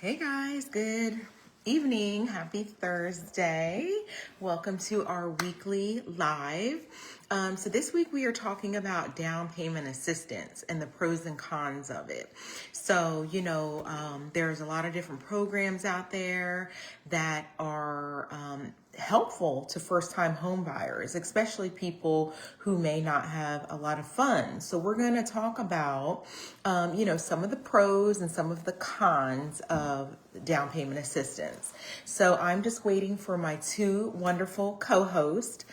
Hey guys, good evening. Happy Thursday. Welcome to our weekly live. So this week we are talking about down payment assistance and the pros and cons of it. So, there's a lot of different programs out there that are helpful to first-time home buyers, especially people who may not have a lot of funds. So we're going to talk about, some of the pros and some of the cons of down payment assistance. So I'm just waiting for my two wonderful co-hosts,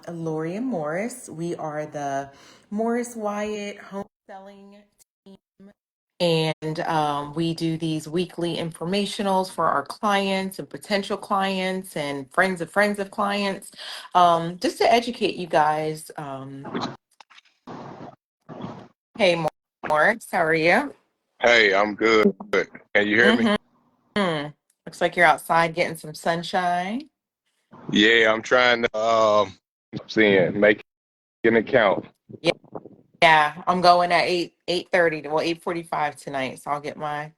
Lori and Morris. We are the Morris Wyatt home selling team. And we do these weekly informationals for our clients and potential clients and friends of clients, just to educate you guys. Hey, Morris, how are you? Hey, I'm good. Can you hear me? Mm-hmm. Looks like you're outside getting some sunshine. Yeah, I'm trying to make an account. Yeah, yeah. I'm going at 8:30 to 8:45 tonight, so I'll get my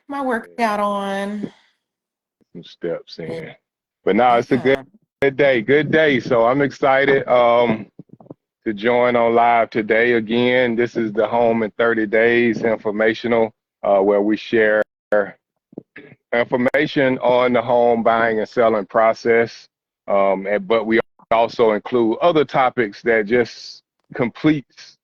Yeah, workout on. some steps in. But no, it's a Yeah. good day. Good day. So I'm excited to join on live today again. This is the Home in 30 Days informational where we share information on the home buying and selling process. But we also include other topics that just completes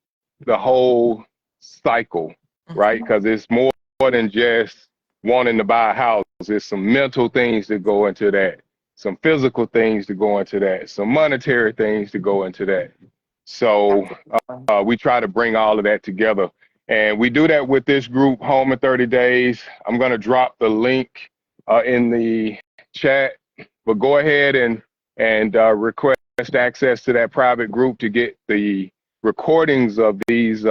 the whole cycle, right? Mhm. Because it's more than just wanting to buy a house. There's some mental things that go into that, some physical things to go into that, some monetary things to go into that. So Absolutely. we try to bring all of that together. And we do that with this group, Home in 30 Days. I'm going to drop the link in the chat, but go ahead and request access to that private group to get the recordings of these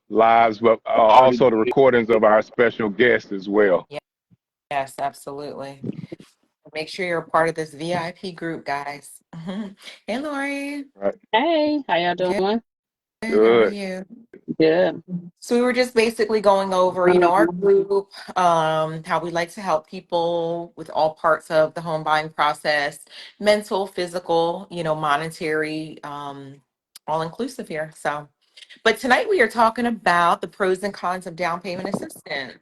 lives, but also the recordings of our special guests as well. Yeah. Yes, absolutely. Make sure you're a part of this VIP group, guys. Hey, Lori. Right. Hey, how y'all Good. doing? How are Good. you? Good. So we were just basically going over, our group, how we like to help people with all parts of the home buying process, mental, physical, monetary, all inclusive here. So, but tonight we are talking about the pros and cons of down payment assistance.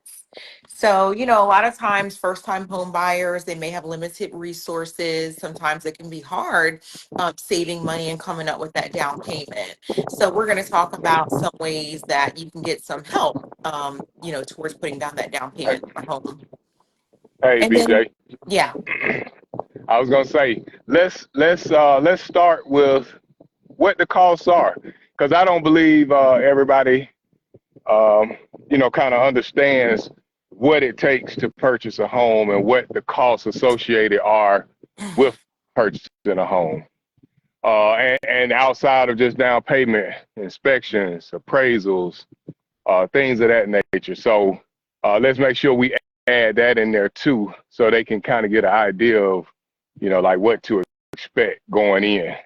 So, a lot of times first time home buyers, they may have limited resources. Sometimes it can be hard saving money and coming up with that down payment. So we're going to talk about some ways that you can get some help, towards putting down that down Hey, payment for a home. hey, And then, BJ. yeah, I was gonna say let's start with what the costs are, because I don't believe everybody kind of understands what it takes to purchase a home and what the costs associated are with purchasing a home. And outside of just down payment, inspections, appraisals, things of that nature. So let's make sure we add that in there too, so they can kind of get an idea of, like what to expect going in.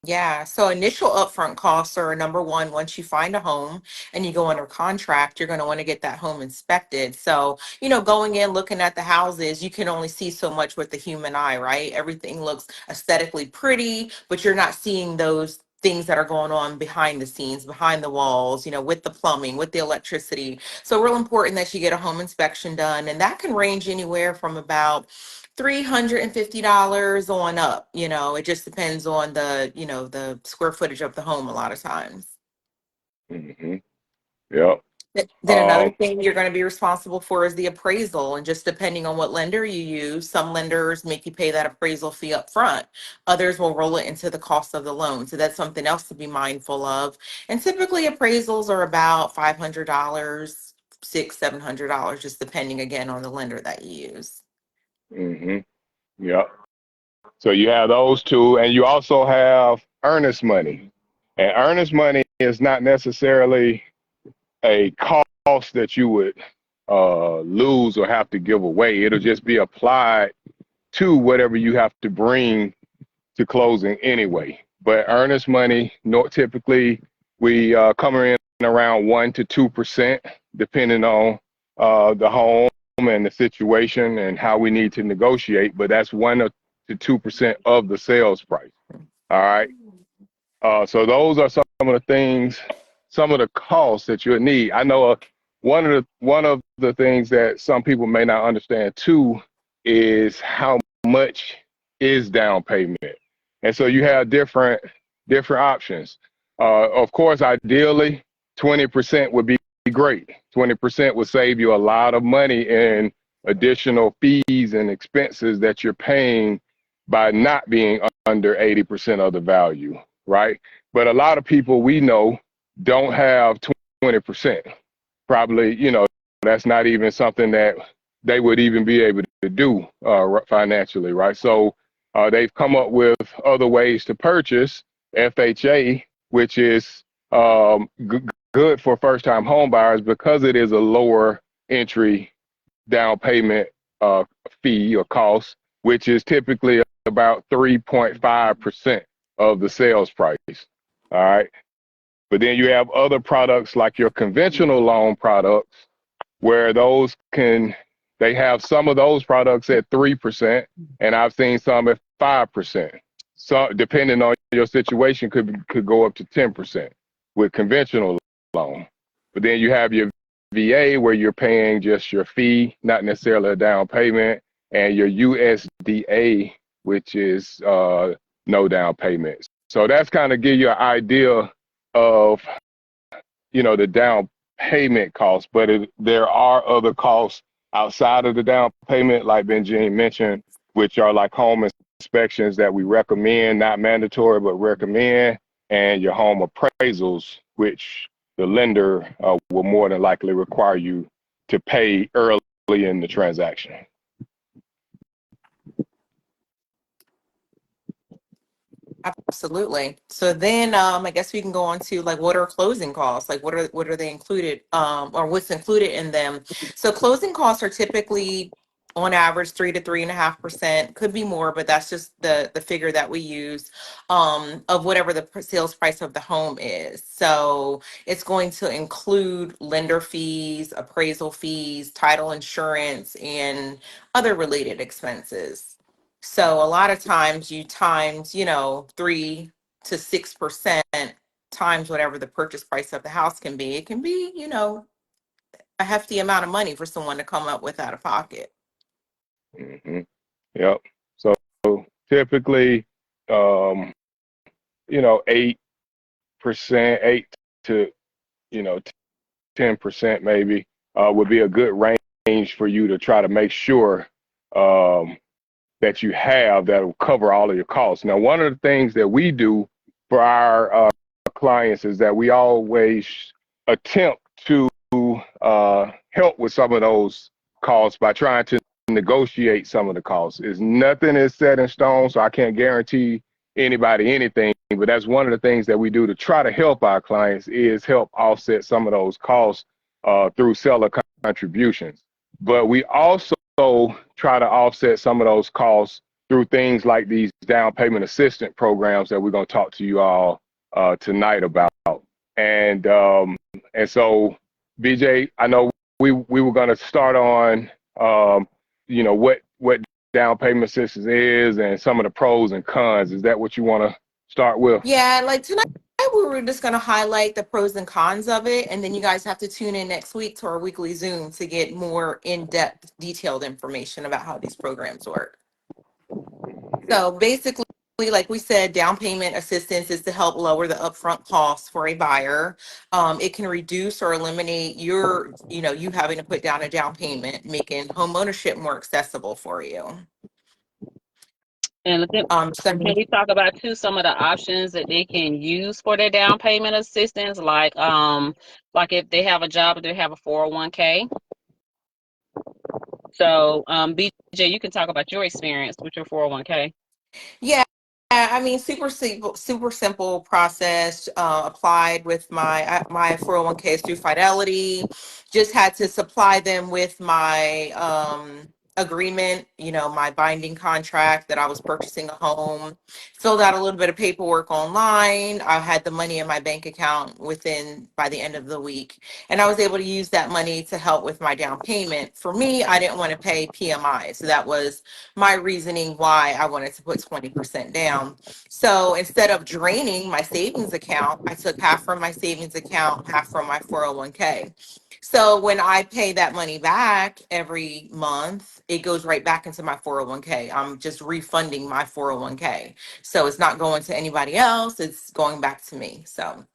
yeah. So initial upfront costs are number one. Once you find a home and you go under contract, you're going to want to get that home inspected. So, going in, looking at the houses, you can only see so much with the human eye, right? Everything looks aesthetically pretty, but you're not seeing those things that are going on behind the scenes, behind the walls, with the plumbing, with the electricity. So real important that you get a home inspection done. And that can range anywhere from about $350 on up. It just depends on the square footage of the home a lot of times. Hmm. Yep. Then another Um, thing you're going to be responsible for is the appraisal. And just depending on what lender you use, some lenders make you pay that appraisal fee up front. Others will roll it into the cost of the loan. So that's something else to be mindful of. And typically appraisals are about $500, $700, just depending again on the lender that you use. hmm Yep. So you have those two, and you also have earnest money. And earnest money is not necessarily a cost that you would lose or have to give away. It'll just be applied to whatever you have to bring to closing anyway. But earnest money, typically we come in around 1% to 2%, depending on the home and the situation and how we need to negotiate, but that's 1 to 2% of the sales price. All right. So those are some of the things, some of the costs that you'll need. I know one of the things that some people may not understand too is how much is down payment, and so you have different options. Of course, ideally, 20% would be great. 20% would save you a lot of money in additional fees and expenses that you're paying by not being under 80% of the value, right? But a lot of people we know don't have 20%. Probably, that's not even something that they would even be able to do financially, right? So they've come up with other ways to purchase FHA, which is good for first-time home buyers because it is a lower entry down payment fee or cost, which is typically about 3.5% of the sales price. All right. But then you have other products like your conventional loan products, where they have some of those products at 3%, and I've seen some at 5%. So depending on your situation, could go up to 10% with conventional loan. But then you have your VA where you're paying just your fee, not necessarily a down payment, and your USDA, which is no down payment. So that's kind of give you an idea of the down payment costs, but there are other costs outside of the down payment, like Benjamin mentioned, which are like home inspections that we recommend, not mandatory, but recommend, and your home appraisals, which the lender will more than likely require you to pay early in the transaction. Absolutely. So then I guess we can go on to like what are closing costs? Like what are they included or what's included in them? So closing costs are typically on average 3 to 3.5%, could be more, but that's just the figure that we use of whatever the sales price of the home is. So it's going to include lender fees, appraisal fees, title insurance, and other related expenses. So a lot of times you times, 3 to 6% times whatever the purchase price of the house can be. It can be, a hefty amount of money for someone to come up with out of pocket. Mm-hmm. Yep. So typically, 8%, 8 to 10% maybe would be a good range for you to try to make sure that you have that will cover all of your costs. Now, one of the things that we do for our clients is that we always attempt to help with some of those costs by trying to negotiate some of the costs. Nothing is set in stone, so I can't guarantee anybody anything, but that's one of the things that we do to try to help our clients is help offset some of those costs through seller contributions. But we also try to offset some of those costs through things like these down payment assistance programs that we're going to talk to you all tonight about. And so, BJ, I know we were going to start on what down payment assistance is and some of the pros and cons. Is that what you want to start with? Yeah, like tonight we were just going to highlight the pros and cons of it, and then you guys have to tune in next week to our weekly Zoom to get more in-depth, detailed information about how these programs work. So basically, like we said, down payment assistance is to help lower the upfront costs for a buyer. It can reduce or eliminate you having to put down a down payment, making home ownership more accessible for you. And can we talk about too some of the options that they can use for their down payment assistance, like if they have a job or they have a 401k? So BJ, you can talk about your experience with your 401k. Yeah, I mean, super simple process. Applied with my 401ks through Fidelity. Just had to supply them with my agreement, you know, my binding contract that I was purchasing a home, filled out a little bit of paperwork online. I had the money in my bank account by the end of the week. And I was able to use that money to help with my down payment. For me, I didn't want to pay PMI. So that was my reasoning why I wanted to put 20% down. So instead of draining my savings account, I took half from my savings account, half from my 401k. So when I pay that money back every month, it goes right back into my 401k. I'm just refunding my 401k. So it's not going to anybody else, it's going back to me. So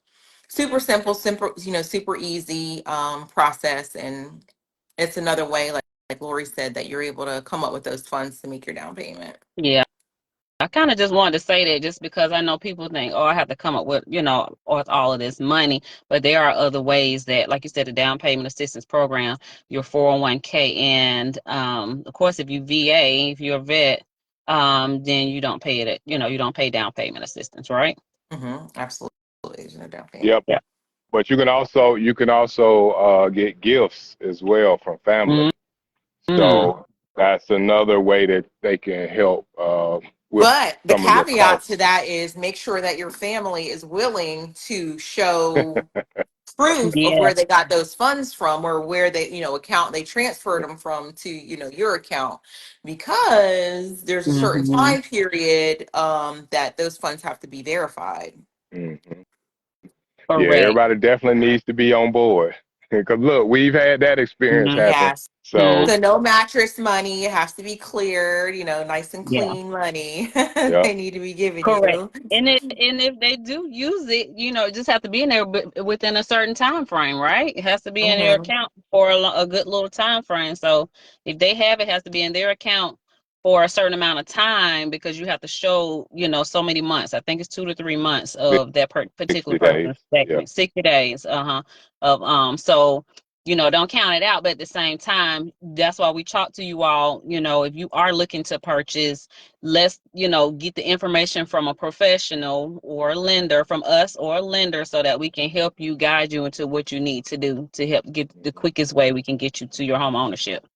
super simple, super easy process. And it's another way, like Lori said, that you're able to come up with those funds to make your down payment. Yeah. I kind of just wanted to say that just because I know people think, oh, I have to come up with, with all of this money. But there are other ways that, like you said, the down payment assistance program, your 401k, and of course, if you're a vet, then you don't pay it. You don't pay down payment assistance, right? Absolutely. There's no down payment. Yep. Yeah. But you can also get gifts as well from family. Mm-hmm. So that's another way that they can help with But the some of your caveat to costs. that is make sure that your family is willing to show proof of Yeah. where they got those funds from, or where they, account they transferred them from to, your account, because there's a certain Mm-hmm. time period that those funds have to be verified. hmm Yeah, Correct. everybody definitely needs to be on board. Because look, we've had that experience Mm-hmm. happen. Yes. So So no mattress money. It has to be cleared, nice and Yeah. clean money. yeah, They need to be giving Correct. you. And if they do use it, it just have to be in there within a certain time frame, right? It has to be in their Hmm. account for a good little time frame. So if they have it, has to be in their account for a certain amount of time, because you have to show, so many months. I think it's 2 to 3 months of that particular 60 days. person's Yeah. statement, 60 days. Of so don't count it out, but at the same time, that's why we talk to you all. If you are looking to purchase, let's get the information from a professional or a lender, from us or a lender, so that we can help you, guide you into what you need to do to help get the quickest way we can get you to your home ownership.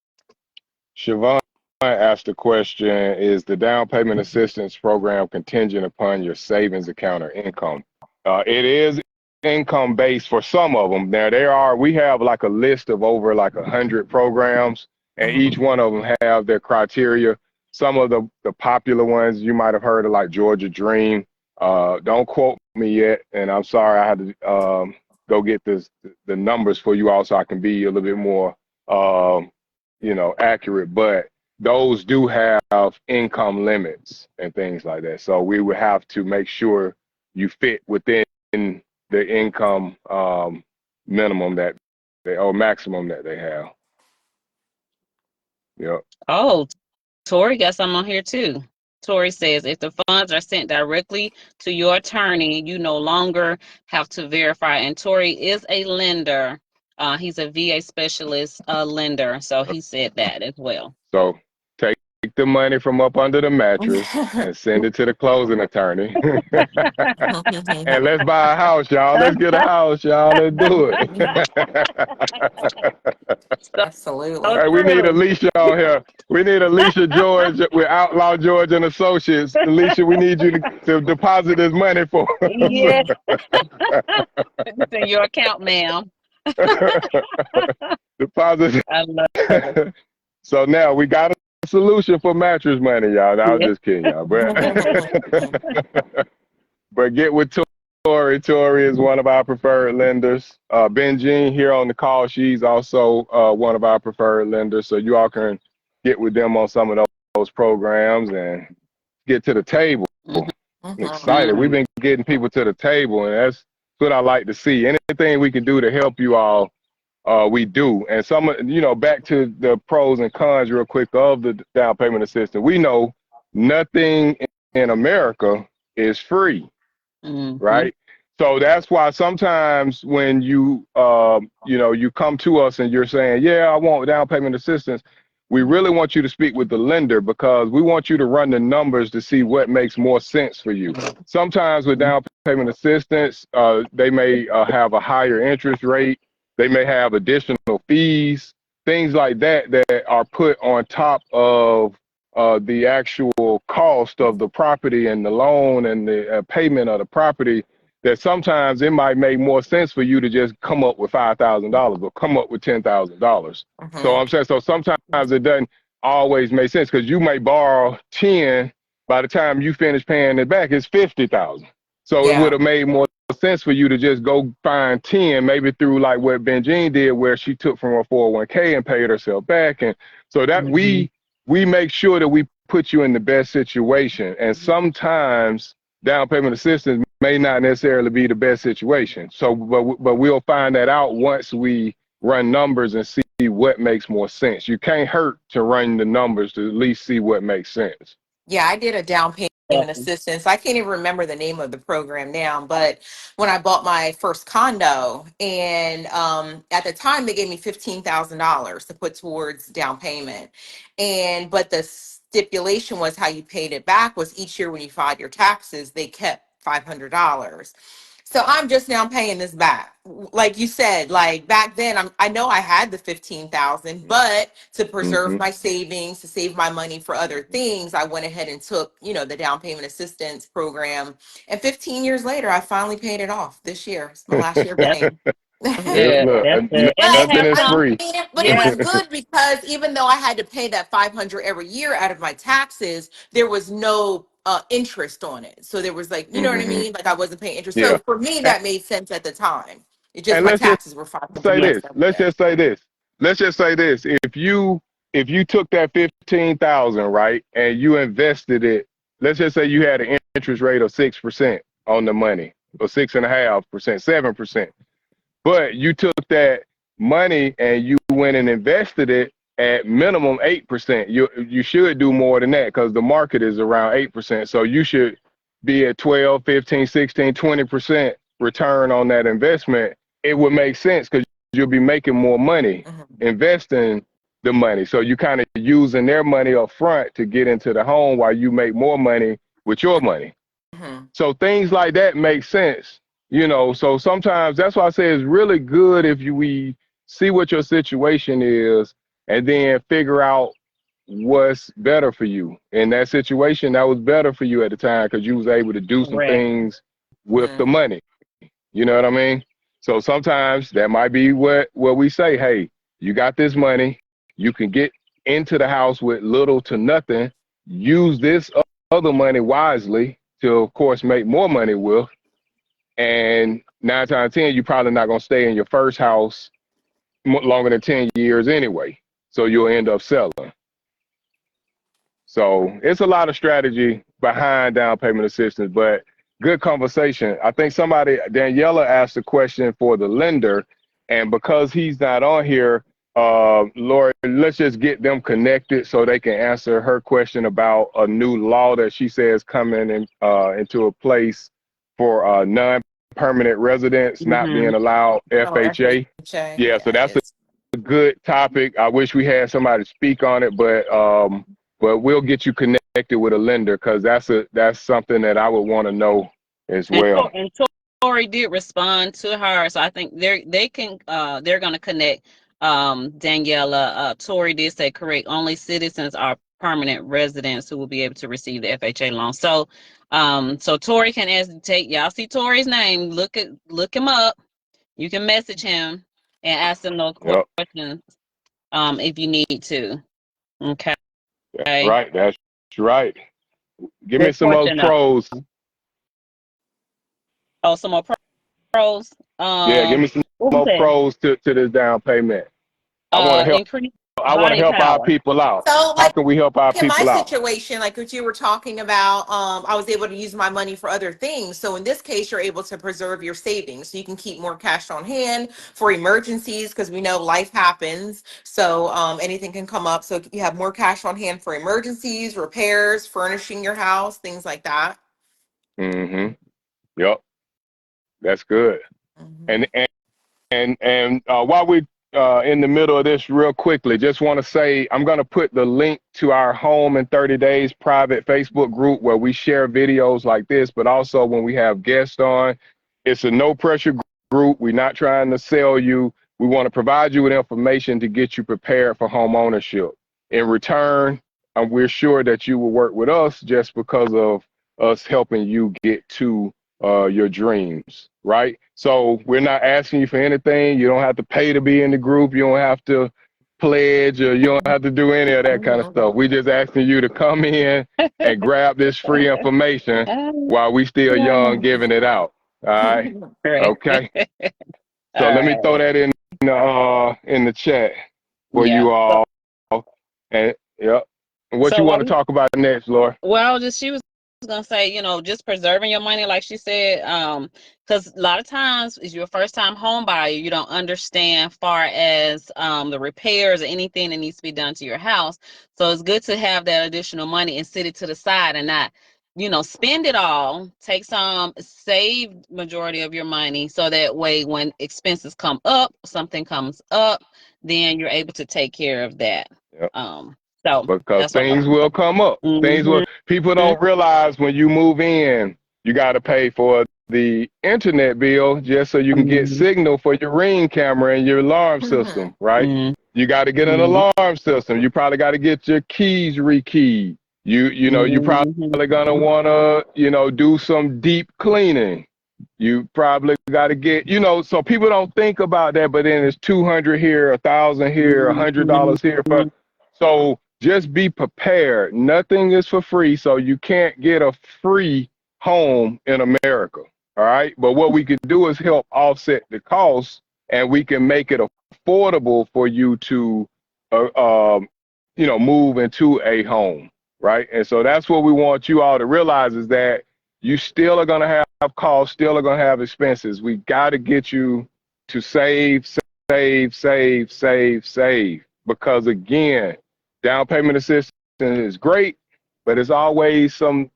Siobhan asked the question, is the down payment assistance program contingent upon your savings account or income? It is income based for some of them. Now we have like a list of over like 100 programs, and Hmm. each one of them have their criteria. Some of the popular ones you might have heard of, like Georgia Dream. Don't quote me yet, and I'm sorry, I had to go get the numbers for you all so I can be a little bit more accurate, but those do have income limits and things like that. So we would have to make sure you fit within the income minimum or maximum that they have. Yep. Oh, Tori got some on here too. Tori says, if the funds are sent directly to your attorney, you no longer have to verify. And Tori is a lender. He's a VA specialist lender. So he said that as well. So take the money from up under the mattress and send it to the closing attorney. And let's buy a house, y'all. Let's get a house, y'all. Let's do it. So Absolutely. Hey, we need true. Alicia on here. We need Alicia George with Outlaw George and Associates. Alicia, we need you to deposit this money for Yes, it's in your account, ma'am. deposit. I love it. So now we got a solution for mattress money, y'all. I was Yes. just kidding, y'all. But get with Tori. Tori is one of our preferred lenders. Benjean here on the call, she's also one of our preferred lenders. So you all can get with them on some of those programs and get to the table. Mhm. I'm excited. We've been getting people to the table, and that's what I like to see. Anything we can do to help you all, we do. And back to the pros and cons real quick of the down payment assistance. We know nothing in America is free. Mm-hmm. Right? So that's why sometimes when you you come to us and you're saying, yeah, I want down payment assistance, we really want you to speak with the lender, because we want you to run the numbers to see what makes more sense for you. Sometimes with down payment assistance, they may have a higher interest rate. They may have additional fees, things like that that are put on top of the actual cost of the property and the loan and the payment of the property, that sometimes it might make more sense for you to just come up with $5,000 or come up with $10,000. So I'm saying, so sometimes it doesn't always make sense because you may borrow 10, by the time you finish paying it back, it's 50,000. So it would have made more sense for you to just go find 10, maybe through like what Benjean did, where she took from her 401k and paid herself back. And so that we make sure that we put you in the best situation. And sometimes down payment assistance may not necessarily be the best situation. So, but we'll find that out once we run numbers and see what makes more sense. You can't hurt to run the numbers to at least see what makes sense. Yeah, I did a down payment assistance. I can't even remember the name of the program now, but when I bought my first condo, and at the time they gave me $15,000 to put towards down payment, but the stipulation was how you paid it back was each year when you filed your taxes, they kept $500. So I'm just now paying this back. Like you said, like back then, I know I had the 15,000, but to preserve my savings, to save my money for other things, I went ahead and took, the down payment assistance program. And 15 years later, I finally paid it off this year. It's my last year paying. Good. Look, That's good. And they nothing have is some. free. But it was good because even though I had to pay that 500 every year out of my taxes, there was no interest on it. So there was like, you know what I mean? Like I wasn't paying interest. So Yeah. for me, that made sense at the time. It just And my let's just taxes were 500 say less this. every Let's year. just say this. Let's just say this. If you took that 15,000, right, and you invested it, let's just say you had an interest rate of 6% on the money, or 6.5%, 7%. But you took that money and you went and invested it at minimum 8%. You should do more than that because the market is around 8%. So you should be at 12, 15, 16, 20% return on that investment. It would make sense because you'll be making more money investing the money. So you kind of using their money up front to get into the home while you make more money with your money. So things like that make sense. So sometimes that's why I say it's really good if we see what your situation is and then figure out what's better for you. In that situation, that was better for you at the time because you was able to do some Correct. things with the money. You know what I mean? So sometimes that might be what we say, hey, you got this money, you can get into the house with little to nothing, use this other money wisely to, of course, make more money with. And 9 times out of 10, you're probably not going to stay in your first house longer than 10 years anyway. So you'll end up selling. So it's a lot of strategy behind down payment assistance, but good conversation. I think Daniela asked a question for the lender, and because he's not on here, Lori, let's just get them connected so they can answer her question about a new law that she says coming into a place for non-permanent residents not being allowed FHA. Yeah, so that's a good topic. I wish we had somebody to speak on it, but we'll get you connected with a lender because that's something that I would want to know as well. And Tori did respond to her, so I think they're going to connect. Daniela, Tori did say correct. Only citizens are permanent residents who will be able to receive the FHA loan. So, so Tori can y'all see Tori's name. Look him up. You can message him and ask him those questions. If you need to. Okay. That's right. That's right. Give me some more pros. Oh, some more pros. Yeah, give me some more pros to this down payment. I want to help. I want to help our people out. So, how can we help our in people my out? situation, like what you were talking about, I was able to use my money for other things. So in this case, you're able to preserve your savings. So you can keep more cash on hand for emergencies because we know life happens. So anything can come up. So you have more cash on hand for emergencies, repairs, furnishing your house, things like that. Yep. That's good. And while we in the middle of this real quickly, just want to say I'm going to put the link to our Home in 30 Days private Facebook group where we share videos like this, but also when we have guests on. It's a no pressure group. We're not trying to sell you. We want to provide you with information to get you prepared for home ownership. In return, we're sure that you will work with us just because of us helping you get to your dreams, right? So we're not asking you for anything. You don't have to pay to be in the group. You don't have to pledge, or you don't have to do any of that kind of stuff. We just asking you to come in and grab this free information while we still young, giving it out. All right. Right. Okay. So All let me right. throw that in the chat for Yeah. you all. And yep. What So you want what to talk about next, Laura? Well, just she was gonna say, just preserving your money, like she said, because a lot of times is your first time home buyer, you don't understand far as the repairs or anything that needs to be done to your house. So it's good to have that additional money and sit it to the side and not, spend it all. Take some, save majority of your money so that way when expenses come up, something comes up, then you're able to take care of that. Yep. So Because that's what. things will come up. Mhm. People don't realize when you move in, you got to pay for the internet bill just so you can get Mhm. signal for your Ring camera and your alarm system, right? Mhm. You got to get an Mhm. alarm system. You probably got to get your keys rekeyed. You probably Mhm. gonna want to, do some deep cleaning. You probably got to get, so people don't think about that, but then it's 200 here, 1,000 here, $100 here. Mhm. So just be prepared. Nothing is for free, so you can't get a free home in America. All right. But what we can do is help offset the costs, and we can make it affordable for you to, move into a home. Right. And so that's what we want you all to realize is that you still are going to have costs, still are going to have expenses. We got to get you to save, save, save, save, save. Because again, down payment assistance is great, but there's always some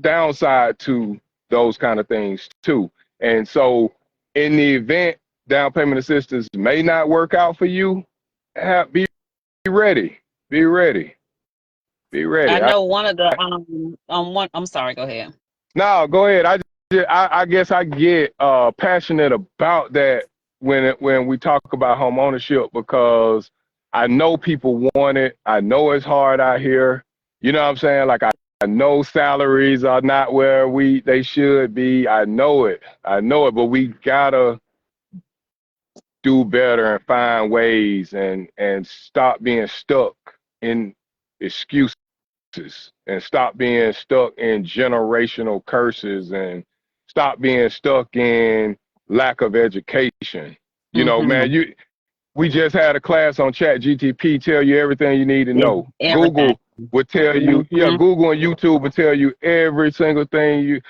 downside to those kind of things too. And so in the event down payment assistance may not work out for you, be ready. Be ready. Be I ready. know one of the one. I'm sorry. Go ahead. No, go ahead. I guess I get passionate about that when we talk about home ownership because I know people want it. I know it's hard out here. You know what I'm saying? Like I know salaries are not where they should be. I know it. But we gotta do better and find ways and stop being stuck in excuses and stop being stuck in generational curses and stop being stuck in lack of education. Man, Mhm. we just had a class on Chat GTP tell you everything you need to know. Everything. Google would tell you, Mhm. Google and YouTube would tell you every single thing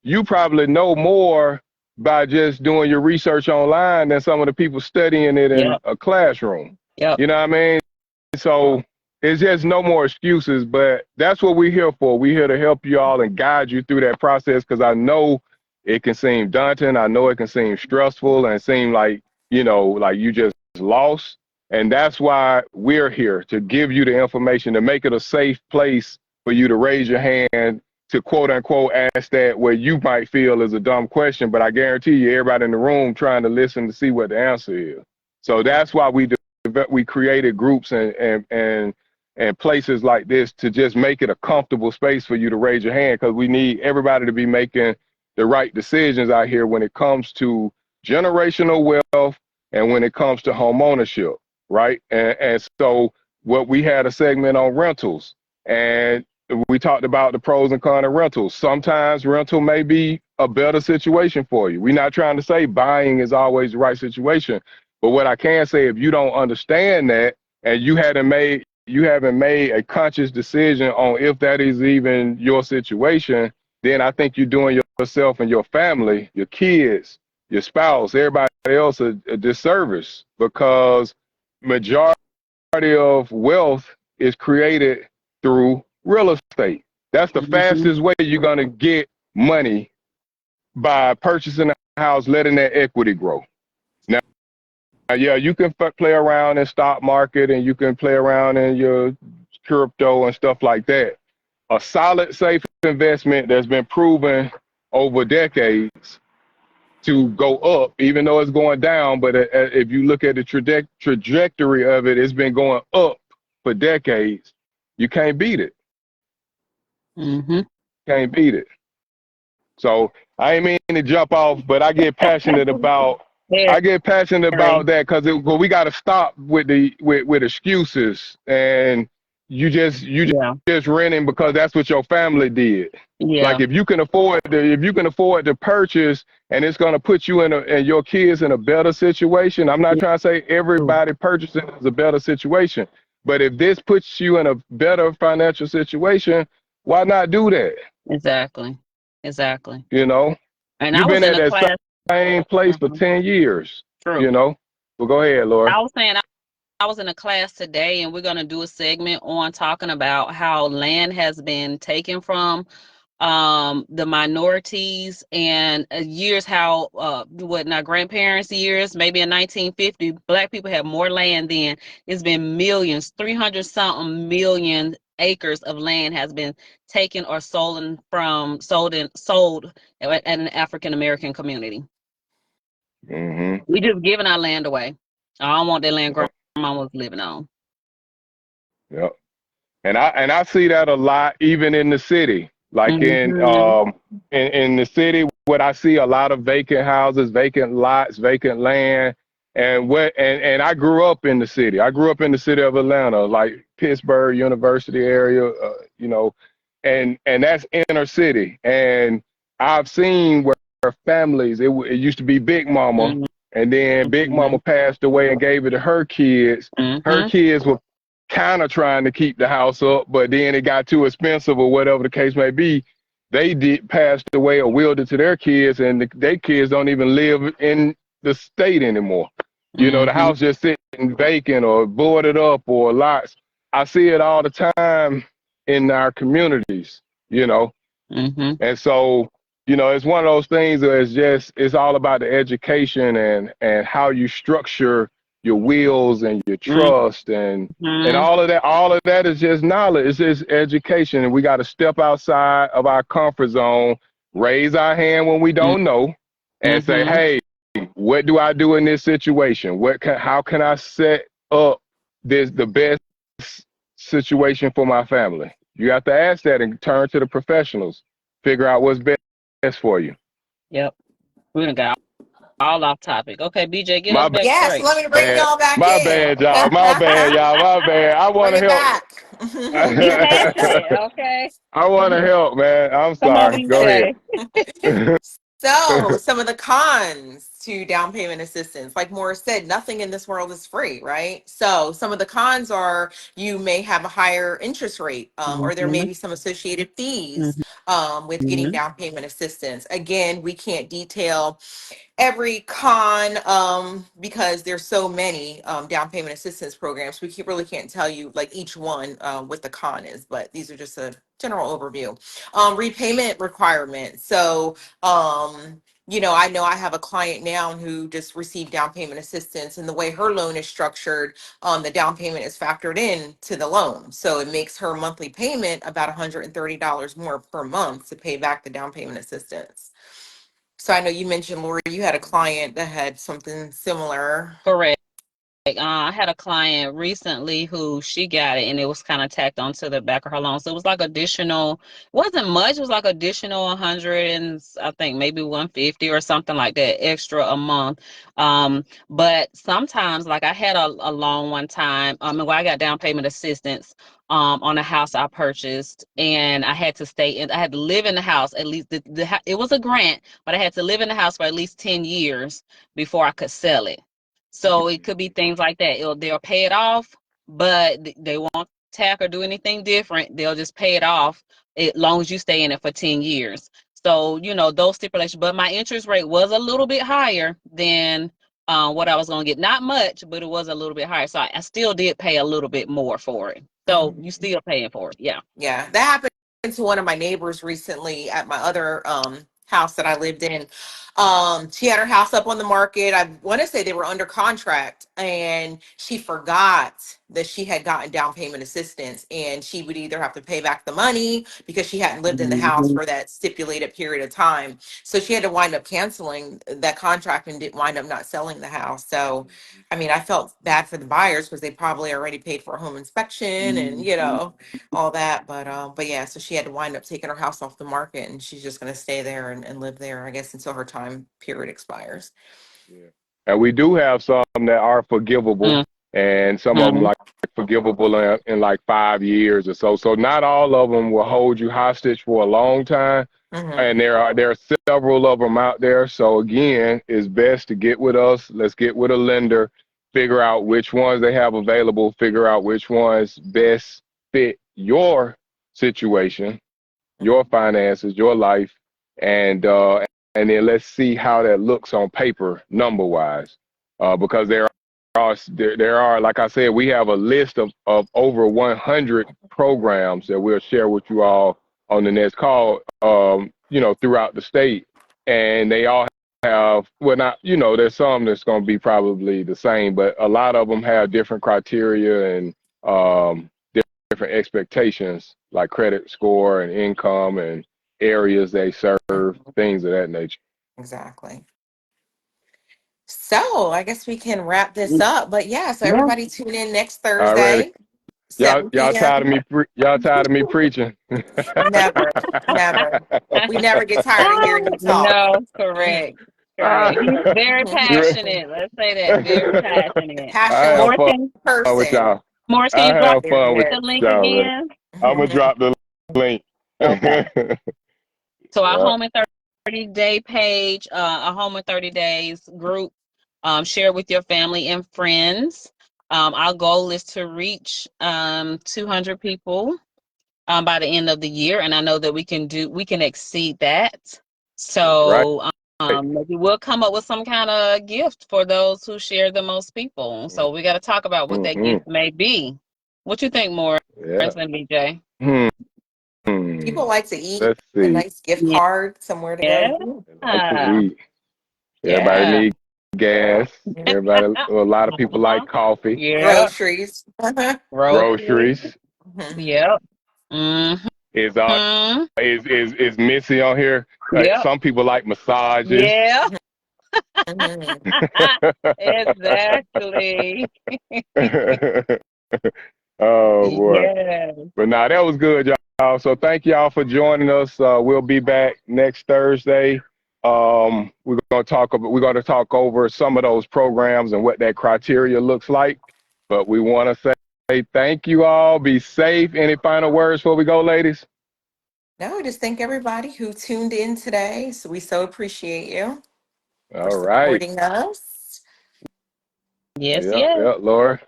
you probably know more by just doing your research online than some of the people studying it in Yep. a classroom. Yep. You know what I mean? So it's just no more excuses, but that's what we're here for. We're here to help you all and guide you through that process because I know it can seem daunting. I know it can seem stressful and seem like you just lost. And that's why we're here to give you the information, to make it a safe place for you to raise your hand to quote unquote ask that where you might feel is a dumb question, but I guarantee you everybody in the room trying to listen to see what the answer is. So that's why we created groups and places like this to just make it a comfortable space for you to raise your hand because we need everybody to be making the right decisions out here when it comes to generational wealth and when it comes to home ownership, right? And so what we had a segment on rentals and we talked about the pros and cons of rentals. Sometimes rental may be a better situation for you. We're not trying to say buying is always the right situation, but what I can say, if you don't understand that and you haven't made a conscious decision on if that is even your situation, then I think you're doing yourself and your family, your kids, your spouse, everybody else a disservice because majority of wealth is created through real estate. That's the Mhm. fastest way you're going to get money by purchasing a house, letting that equity grow. Now, yeah, you can play around in stock market and you can play around in your crypto and stuff like that. A solid, safe investment that's been proven over decades to go up, even though it's going down. But if you look at the trajectory of it, it's been going up for decades. You can't beat it. Mm-hmm. Can't beat it. So I ain't mean to jump off, but I get passionate about that because we got to stop with with excuses, and you Yeah. just renting because that's what your family did. Yeah. Like if you can afford to purchase, and it's gonna put you and your kids in a better situation. I'm not trying to say everybody purchasing is a better situation, but if this puts you in a better financial situation, why not do that? Exactly. Exactly. You know, And I you've was been in at a that class. same place for Mhm. 10 years, True. you know. Well, go ahead, Laura. I was saying I was in a class today, and we're going to do a segment on talking about how land has been taken from the minorities and years, how what my grandparents years, maybe in 1950 black people had more land. Then it's been millions, 300 something million acres of land has been taken or sold at an African American community. Mm-hmm. We just giving our land away. I don't want that land Yep. grandma was living on. Yep. And I see that a lot, even in the city. Like Mm-hmm. in the city, what I see a lot of vacant houses, vacant lots, vacant land, and I grew up in the city. I grew up in the city of Atlanta, like Pittsburgh University area, you know, and that's inner city. And I've seen where families, it used to be Big Mama, and then Big Mm-hmm. Mama passed away and gave it to her kids. Her Mm-hmm. kids were kind of trying to keep the house up, but then it got too expensive or whatever the case may be. They did passed away or willed it to their kids, and their kids don't even live in the state anymore. You know, the Mm-hmm. house just sitting vacant or boarded up or lots. I see it all the time in our communities, you know. Mm-hmm. And so, you know, it's one of those things where it's all about the education and how you structure your wills and your trust and Mm-hmm. all of that is just knowledge. It's just education. And we got to step outside of our comfort zone, raise our hand when we don't know, and say, Mm-hmm. hey, what do I do in this situation? How can I set up the best situation for my family? You have to ask that and turn to the professionals. Figure out what's best for you. Yep. We done got all off topic. Okay, BJ, get us My back Yes, straight. let me bring y'all back my in. bad, y'all. My bad, y'all. My bad. I want Bring to it help. back. Be passionate, okay? I want to help, man. I'm Come on, sorry. Go ahead. BJ. So, some of the cons to down payment assistance, like Morris said, nothing in this world is free, right? So, some of the cons are you may have a higher interest rate, or there may Mm-hmm. be some associated fees Mm-hmm. with getting down payment assistance. Again, we can't detail every con because there's so many down payment assistance programs. Really can't tell you like each one what the con is, but these are just a general overview. Repayment requirements. So I know I have a client now who just received down payment assistance, and the way her loan is structured, the down payment is factored in to the loan, so it makes her monthly payment about $130 more per month to pay back the down payment assistance. So I know you mentioned, Lori, you had a client that had something similar. Correct. I had a client recently who she got it and it was kind of tacked onto the back of her loan. So it was like additional, wasn't much, it was like additional 100 and I think maybe 150 or something like that extra a month. But sometimes like I had a loan one time, where I got down payment assistance on a house I purchased, and I had to I had to live in the house at least it was a grant, but I had to live in the house for at least 10 years before I could sell it. So it could be things like that. They'll pay it off, but they won't tack or do anything different. They'll just pay it off as long as you stay in it for 10 years. So, those stipulations. But my interest rate was a little bit higher than what I was going to get. Not much, but it was a little bit higher. So I still did pay a little bit more for it. So you still paying for it. Yeah. Yeah, that happened to one of my neighbors recently at my other house that I lived in. She had her house up on the market. I want to say they were under contract, and she forgot that she had gotten down payment assistance, and she would either have to pay back the money because she hadn't lived in the house Mhm. for that stipulated period of time. So she had to wind up canceling that contract and did wind up not selling the house. So, I mean, I felt bad for the buyers because they probably already paid for a home inspection and, all that. But yeah, so she had to wind up taking her house off the market, and she's just gonna stay there and live there, I guess, until her time period expires. Yeah. And we do have some that are forgivable, and some of them Mhm. like forgivable in like 5 years or so. So not all of them will hold you hostage for a long time, Mm-hmm. and there are several of them out there. So again, it's best to get with us. Let's get with a lender, figure out which ones they have available, figure out which ones best fit your situation, your finances, your life, and then let's see how that looks on paper, number wise, because there are, like I said, we have a list of over 100 programs that we'll share with you all on the next call, throughout the state, and they all have, well, not, there's some that's going to be probably the same, but a lot of them have different criteria and different expectations, like credit score and income and areas they serve, Mm-hmm. things of that nature. Exactly. So I guess we can wrap this up. But yeah, so Yeah. everybody tune in next Already, Thursday, y'all 7 y'all tired of p.m. me? Y'all tired of me preaching? Never, never. We never get tired of hearing you talk. No, correct. Correct. He's very You ready? passionate. Let's say that. Very passionate. I Passionate have Morris, fun with person. y'all. Morris, can I you drop have There fun he with the is. link y'all, man. again? I'm gonna drop the link. Okay. So our Yeah, home in 30 day page, our home in 30 days group, share with your family and friends. Our goal is to reach 200 people by the end of the year, and I know that we can exceed that. that's right. So maybe we'll come up with some kind of gift for those who share the most people. So we got to talk about what that Mm-hmm. gift may be. What you think, Morris Yeah. and BJ? People like to eat, Let's a see. nice gift card, somewhere to go. They like to eat. Everybody Yeah. need gas. Everybody, a lot of people Uh-huh. like coffee, Yeah. Groceries. Groceries. groceries. Yep. Mm-hmm. Is is Missy on here? Yep. Some people like massages. Yeah. Mhm. Exactly. Oh boy. Yes. But nah, that was good, y'all. So thank y'all for joining us. We'll be back next Thursday. We're gonna talk over some of those programs and what that criteria looks like. But we want to say thank you all. Be safe. Any final words before we go, ladies? No, just thank everybody who tuned in today. So we so appreciate you for All right. supporting us. Yes, Yeah, yes. yeah, Laura.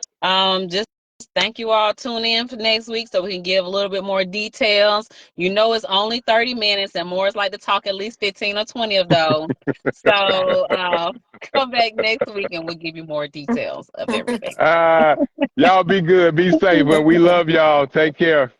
Just thank you all. Tune in for next week so we can give a little bit more details. You know, it's only 30 minutes, and more is like to talk at least 15 or 20 of those. So come back next week and we'll give you more details of everything. Y'all be good. Be safe. And we love y'all. Take care.